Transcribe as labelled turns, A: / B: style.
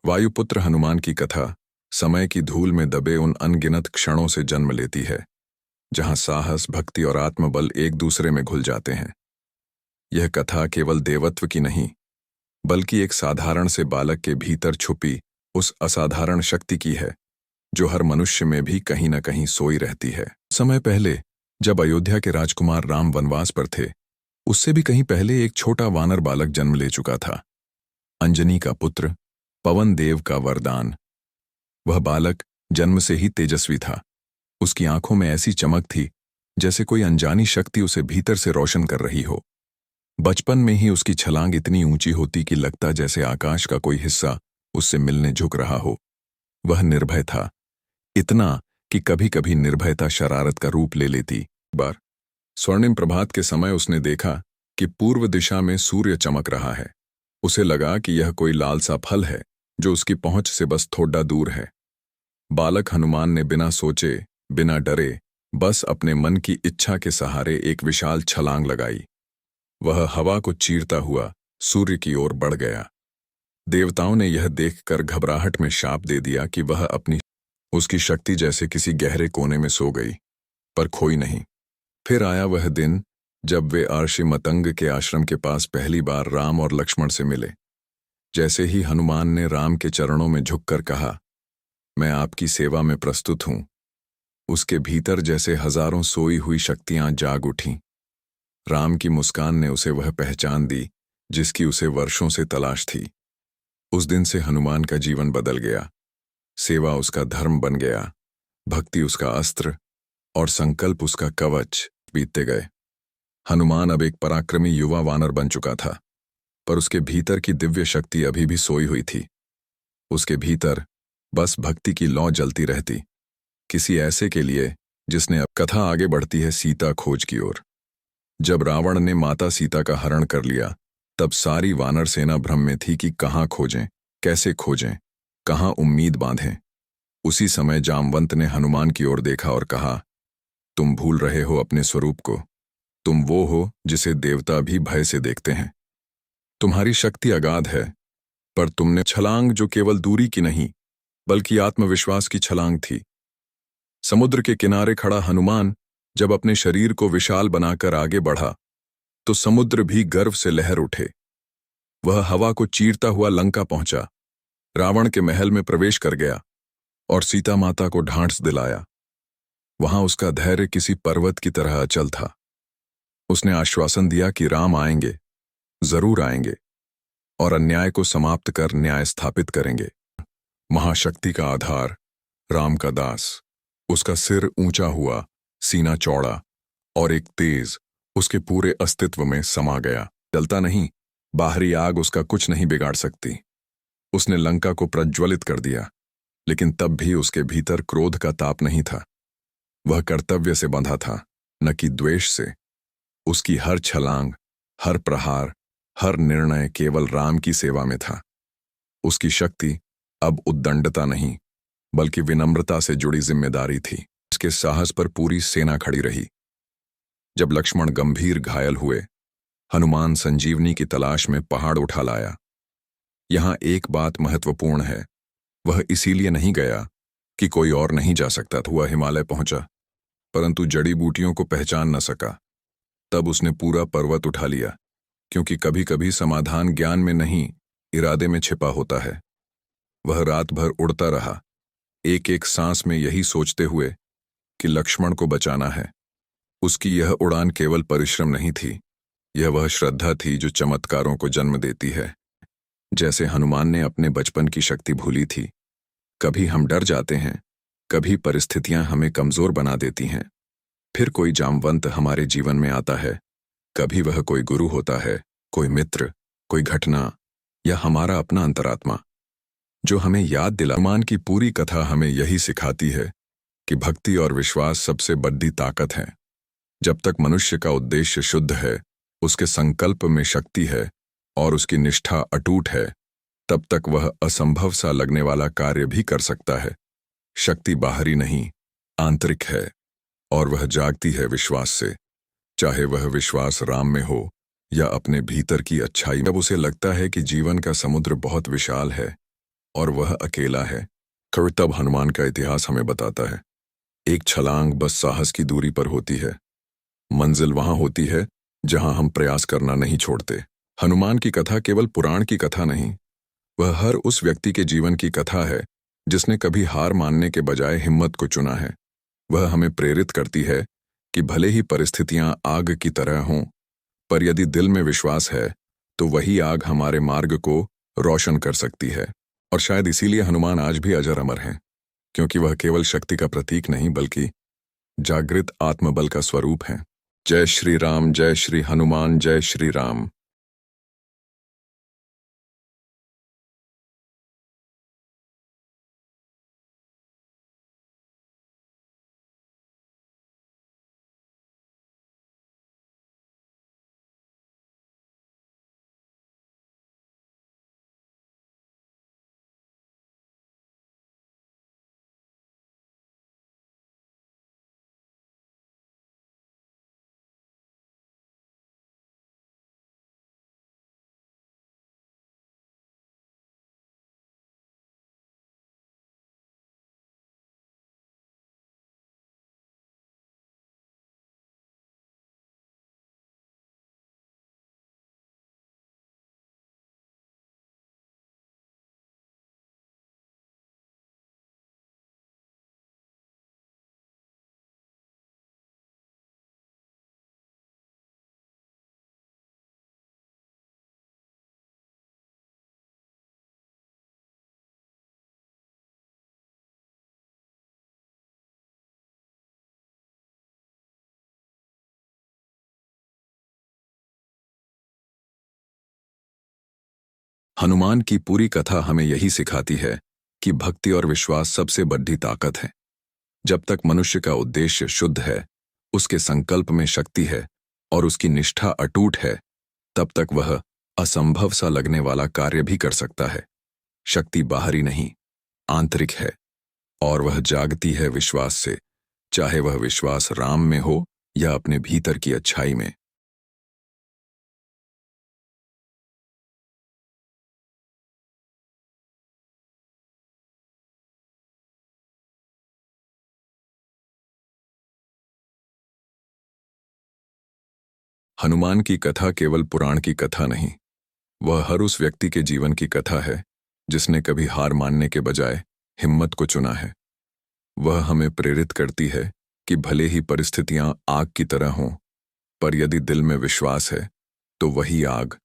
A: वायुपुत्र हनुमान की कथा समय की धूल में दबे उन अनगिनत क्षणों से जन्म लेती है जहां साहस, भक्ति और आत्मबल एक दूसरे में घुल जाते हैं। यह कथा केवल देवत्व की नहीं, बल्कि एक साधारण से बालक के भीतर छुपी उस असाधारण शक्ति की है जो हर मनुष्य में भी कहीं न कहीं सोई रहती है। समय पहले, जब अयोध्या के राजकुमार राम वनवास पर थे, उससे भी कहीं पहले एक छोटा वानर बालक जन्म ले चुका था। अंजनी का पुत्र, पवन देव का वरदान। वह बालक जन्म से ही तेजस्वी था। उसकी आंखों में ऐसी चमक थी जैसे कोई अनजानी शक्ति उसे भीतर से रोशन कर रही हो। बचपन में ही उसकी छलांग इतनी ऊंची होती कि लगता जैसे आकाश का कोई हिस्सा उससे मिलने झुक रहा हो। वह निर्भय था, इतना कि कभी कभी निर्भयता शरारत का रूप ले लेती। एक बार स्वर्णिम प्रभात के समय उसने देखा कि पूर्व दिशा में सूर्य चमक रहा है। उसे लगा कि यह कोई लाल सा फल है जो उसकी पहुंच से बस थोड़ा दूर है। बालक हनुमान ने बिना सोचे, बिना डरे, बस अपने मन की इच्छा के सहारे एक विशाल छलांग लगाई। वह हवा को चीरता हुआ सूर्य की ओर बढ़ गया। देवताओं ने यह देखकर घबराहट में शाप दे दिया कि वह उसकी शक्ति जैसे किसी गहरे कोने में सो गई, पर खोई नहीं। फिर आया वह दिन जब वे अर्षि मतंग के आश्रम के पास पहली बार राम और लक्ष्मण से मिले। जैसे ही हनुमान ने राम के चरणों में झुककर कहा, मैं आपकी सेवा में प्रस्तुत हूं, उसके भीतर जैसे हजारों सोई हुई शक्तियां जाग उठीं। राम की मुस्कान ने उसे वह पहचान दी जिसकी उसे वर्षों से तलाश थी। उस दिन से हनुमान का जीवन बदल गया। सेवा उसका धर्म बन गया, भक्ति उसका अस्त्र और संकल्प उसका कवच। बीतते गए। हनुमान अब एक पराक्रमी युवा वानर बन चुका था, पर उसके भीतर की दिव्य शक्ति अभी भी सोई हुई थी। उसके भीतर बस भक्ति की लौ जलती रहती, किसी ऐसे के लिए जिसने अब कथा आगे बढ़ती है सीता खोज की ओर। जब रावण ने माता सीता का हरण कर लिया, तब सारी वानर सेना भ्रम में थी कि कहाँ खोजें, कैसे खोजें, कहाँ उम्मीद बांधें। उसी समय जामवंत ने हनुमान की ओर देखा और कहा, तुम भूल रहे हो अपने स्वरूप को। तुम वो हो जिसे देवता भी भय से देखते हैं। तुम्हारी शक्ति अगाध है, पर तुमने छलांग जो केवल दूरी की नहीं, बल्कि आत्मविश्वास की छलांग थी। समुद्र के किनारे खड़ा हनुमान जब अपने शरीर को विशाल बनाकर आगे बढ़ा, तो समुद्र भी गर्व से लहर उठे। वह हवा को चीरता हुआ लंका पहुंचा, रावण के महल में प्रवेश कर गया और सीता माता को ढांढस दिलाया। वहां उसका धैर्य किसी पर्वत की तरह अचल था। उसने आश्वासन दिया कि राम आएंगे, जरूर आएंगे, और अन्याय को समाप्त कर न्याय स्थापित करेंगे। महाशक्ति का आधार, राम का दास। उसका सिर ऊंचा हुआ, सीना चौड़ा, और एक तेज उसके पूरे अस्तित्व में समा गया। जलता नहीं, बाहरी आग उसका कुछ नहीं बिगाड़ सकती। उसने लंका को प्रज्वलित कर दिया, लेकिन तब भी उसके भीतर क्रोध का ताप नहीं था। वह कर्तव्य से बंधा था, न कि द्वेष से। उसकी हर छलांग, हर प्रहार, हर निर्णय केवल राम की सेवा में था। उसकी शक्ति अब उद्दंडता नहीं, बल्कि विनम्रता से जुड़ी जिम्मेदारी थी। उसके साहस पर पूरी सेना खड़ी रही। जब लक्ष्मण गंभीर घायल हुए, हनुमान संजीवनी की तलाश में पहाड़ उठा लाया। यहां एक बात महत्वपूर्ण है, वह इसीलिए नहीं गया कि कोई और नहीं जा सकता था। वह हिमालय पहुंचा, परंतु जड़ी बूटियों को पहचान न सका। तब उसने पूरा पर्वत उठा लिया, क्योंकि कभी कभी समाधान ज्ञान में नहीं, इरादे में छिपा होता है। वह रात भर उड़ता रहा, एक एक सांस में यही सोचते हुए कि लक्ष्मण को बचाना है। उसकी यह उड़ान केवल परिश्रम नहीं थी, यह वह श्रद्धा थी जो चमत्कारों को जन्म देती है। जैसे हनुमान ने अपने बचपन की शक्ति भूली थी। कभी हम डर जाते हैं, कभी परिस्थितियां हमें कमजोर बना देती हैं। फिर कोई जामवंत हमारे जीवन में आता है, कभी वह कोई गुरु होता है, कोई मित्र, कोई घटना, या हमारा अपना अंतरात्मा, जो हमें याद दिला। हनुमान की पूरी कथा हमें यही सिखाती है कि भक्ति और विश्वास सबसे बड़ी ताकत है। जब तक मनुष्य का उद्देश्य शुद्ध है, उसके संकल्प में शक्ति है और उसकी निष्ठा अटूट है, तब तक वह असंभव सा लगने वाला कार्य भी कर सकता है। शक्ति बाहरी नहीं, आंतरिक है, और वह जागती है विश्वास से, चाहे वह विश्वास राम में हो या अपने भीतर की अच्छाई। जब उसे लगता है कि जीवन का समुद्र बहुत विशाल है, और वह अकेला है। तब हनुमान का इतिहास हमें बताता है, एक छलांग बस साहस की दूरी पर होती है। मंजिल वहां होती है जहां हम प्रयास करना नहीं छोड़ते। हनुमान की कथा केवल पुराण की कथा नहीं, वह हर उस व्यक्ति के जीवन की कथा है जिसने कभी हार मानने के बजाय हिम्मत को चुना है। वह हमें प्रेरित करती है कि भले ही परिस्थितियां आग की तरह हों, पर यदि दिल में विश्वास है तो वही आग हमारे मार्ग को रोशन कर सकती है। और शायद इसीलिए हनुमान आज भी अजर अमर हैं, क्योंकि वह केवल शक्ति का प्रतीक नहीं बल्कि जागृत आत्मबल का स्वरूप है। जय श्री राम, जय श्री हनुमान, जय श्री राम। हनुमान की पूरी कथा हमें यही सिखाती है कि भक्ति और विश्वास सबसे बड़ी ताकत है। जब तक मनुष्य का उद्देश्य शुद्ध है, उसके संकल्प में शक्ति है और उसकी निष्ठा अटूट है, तब तक वह असंभव सा लगने वाला कार्य भी कर सकता है। शक्ति बाहरी नहीं, आंतरिक है, और वह जागती है विश्वास से, चाहे वह विश्वास राम में हो या अपने भीतर की अच्छाई में। हनुमान की कथा केवल पुराण की कथा नहीं, वह हर उस व्यक्ति के जीवन की कथा है जिसने कभी हार मानने के बजाय हिम्मत को चुना है। वह हमें प्रेरित करती है कि भले ही परिस्थितियां आग की तरह हों, पर यदि दिल में विश्वास है तो वही आग